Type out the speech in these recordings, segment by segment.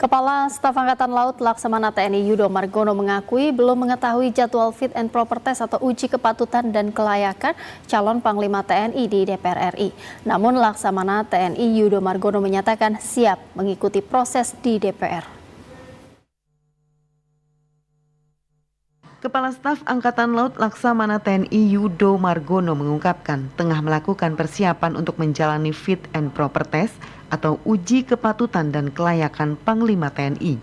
Kepala Staf Angkatan Laut Laksamana TNI Yudo Margono mengakui belum mengetahui jadwal fit and proper test atau uji kepatutan dan kelayakan calon Panglima TNI di DPR RI. Namun Laksamana TNI Yudo Margono menyatakan siap mengikuti proses di DPR. Kepala Staf Angkatan Laut Laksamana TNI Yudo Margono mengungkapkan tengah melakukan persiapan untuk menjalani fit and proper test atau uji kepatutan dan kelayakan Panglima TNI.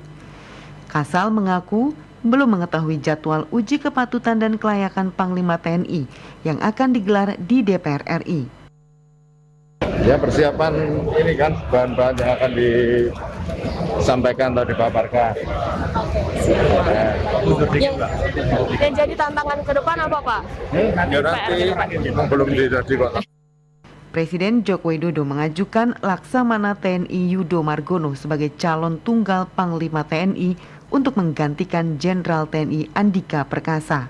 Kasal mengaku belum mengetahui jadwal uji kepatutan dan kelayakan Panglima TNI yang akan digelar di DPR RI. Ya, persiapan ini kan bahan-bahan yang akan disampaikan atau dipaparkan. Yang jadi tantangan ke depan apa, Pak? Ya nanti belum jadi kok. Presiden Joko Widodo mengajukan Laksamana TNI Yudo Margono sebagai calon tunggal Panglima TNI untuk menggantikan Jenderal TNI Andika Perkasa.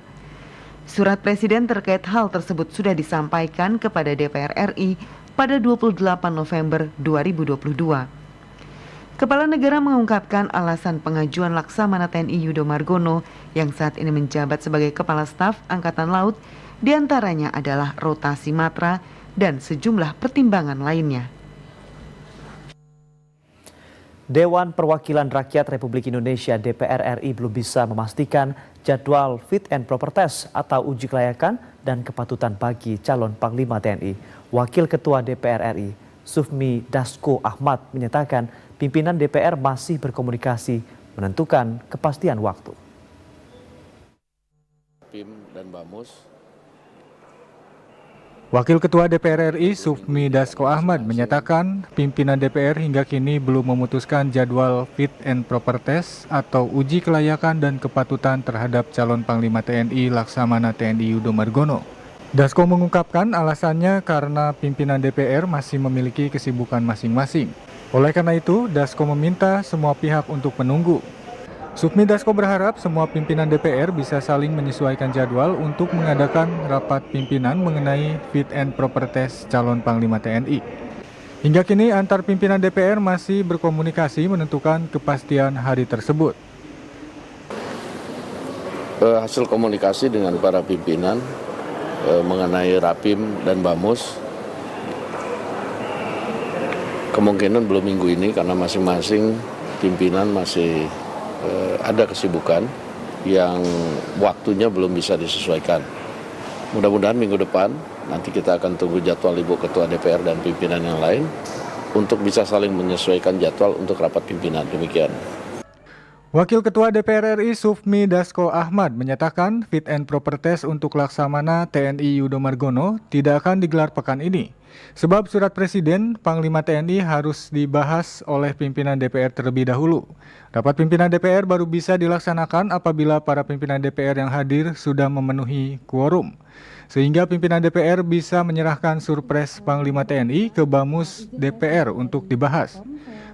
Surat Presiden terkait hal tersebut sudah disampaikan kepada DPR RI pada 28 November 2022. Kepala Negara mengungkapkan alasan pengajuan Laksamana TNI Yudo Margono yang saat ini menjabat sebagai Kepala Staf Angkatan Laut diantaranya adalah rotasi matra dan sejumlah pertimbangan lainnya. Dewan Perwakilan Rakyat Republik Indonesia DPR RI belum bisa memastikan jadwal fit and proper test atau uji kelayakan dan kepatutan bagi calon Panglima TNI. Wakil Ketua DPR RI, Sufmi Dasko Ahmad menyatakan pimpinan DPR masih berkomunikasi menentukan kepastian waktu. PIM dan Bamus. Wakil Ketua DPR RI Sufmi Dasko Ahmad menyatakan pimpinan DPR hingga kini belum memutuskan jadwal fit and proper test atau uji kelayakan dan kepatutan terhadap calon Panglima TNI Laksamana TNI Yudo Margono. Dasko mengungkapkan alasannya karena pimpinan DPR masih memiliki kesibukan masing-masing. Oleh karena itu, Dasko meminta semua pihak untuk menunggu. Sufmi Dasko berharap semua pimpinan DPR bisa saling menyesuaikan jadwal untuk mengadakan rapat pimpinan mengenai fit and proper test calon Panglima TNI. Hingga kini antar pimpinan DPR masih berkomunikasi menentukan kepastian hari tersebut. Hasil komunikasi dengan para pimpinan mengenai Rapim dan Bamus kemungkinan belum minggu ini karena masing-masing pimpinan masih ada kesibukan yang waktunya belum bisa disesuaikan. Mudah-mudahan minggu depan nanti kita akan tunggu jadwal Ibu Ketua DPR dan pimpinan yang lain untuk bisa saling menyesuaikan jadwal untuk rapat pimpinan. Demikian. Wakil Ketua DPR RI Sufmi Dasko Ahmad menyatakan fit and proper test untuk Laksamana TNI Yudo Margono tidak akan digelar pekan ini. Sebab surat Presiden, Panglima TNI harus dibahas oleh pimpinan DPR terlebih dahulu. Rapat pimpinan DPR baru bisa dilaksanakan apabila para pimpinan DPR yang hadir sudah memenuhi quorum. Sehingga pimpinan DPR bisa menyerahkan surpres Panglima TNI ke Bamus DPR untuk dibahas.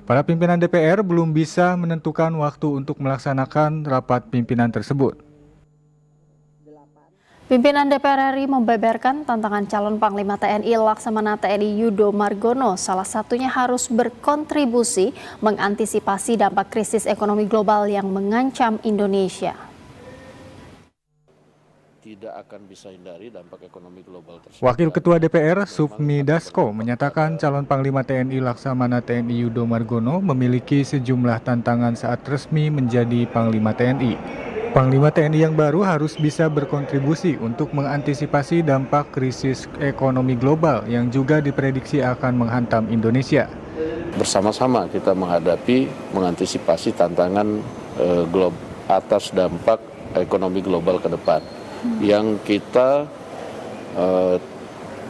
Para pimpinan DPR belum bisa menentukan waktu untuk melaksanakan rapat pimpinan tersebut. Pimpinan DPR RI membeberkan tantangan calon Panglima TNI Laksamana TNI Yudo Margono salah satunya harus berkontribusi mengantisipasi dampak krisis ekonomi global yang mengancam Indonesia. Tidak akan bisa hindari dampak ekonomi global tersebut. Wakil Ketua DPR Sufmi Dasko menyatakan calon Panglima TNI Laksamana TNI Yudo Margono memiliki sejumlah tantangan saat resmi menjadi Panglima TNI. Panglima TNI yang baru harus bisa berkontribusi untuk mengantisipasi dampak krisis ekonomi global yang juga diprediksi akan menghantam Indonesia. Bersama-sama kita mengantisipasi tantangan atas dampak ekonomi global ke depan yang kita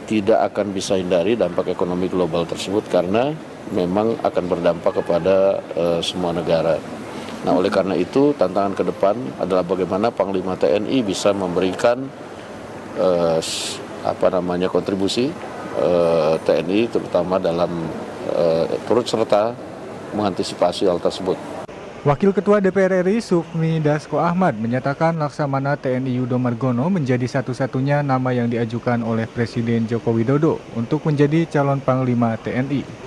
tidak akan bisa hindari dampak ekonomi global tersebut karena memang akan berdampak kepada semua negara. Nah, oleh karena itu tantangan ke depan adalah bagaimana Panglima TNI bisa memberikan kontribusi TNI terutama dalam turut serta mengantisipasi hal tersebut. Wakil Ketua DPR RI Sufmi Dasko Ahmad menyatakan Laksamana TNI Yudo Margono menjadi satu-satunya nama yang diajukan oleh Presiden Joko Widodo untuk menjadi calon Panglima TNI.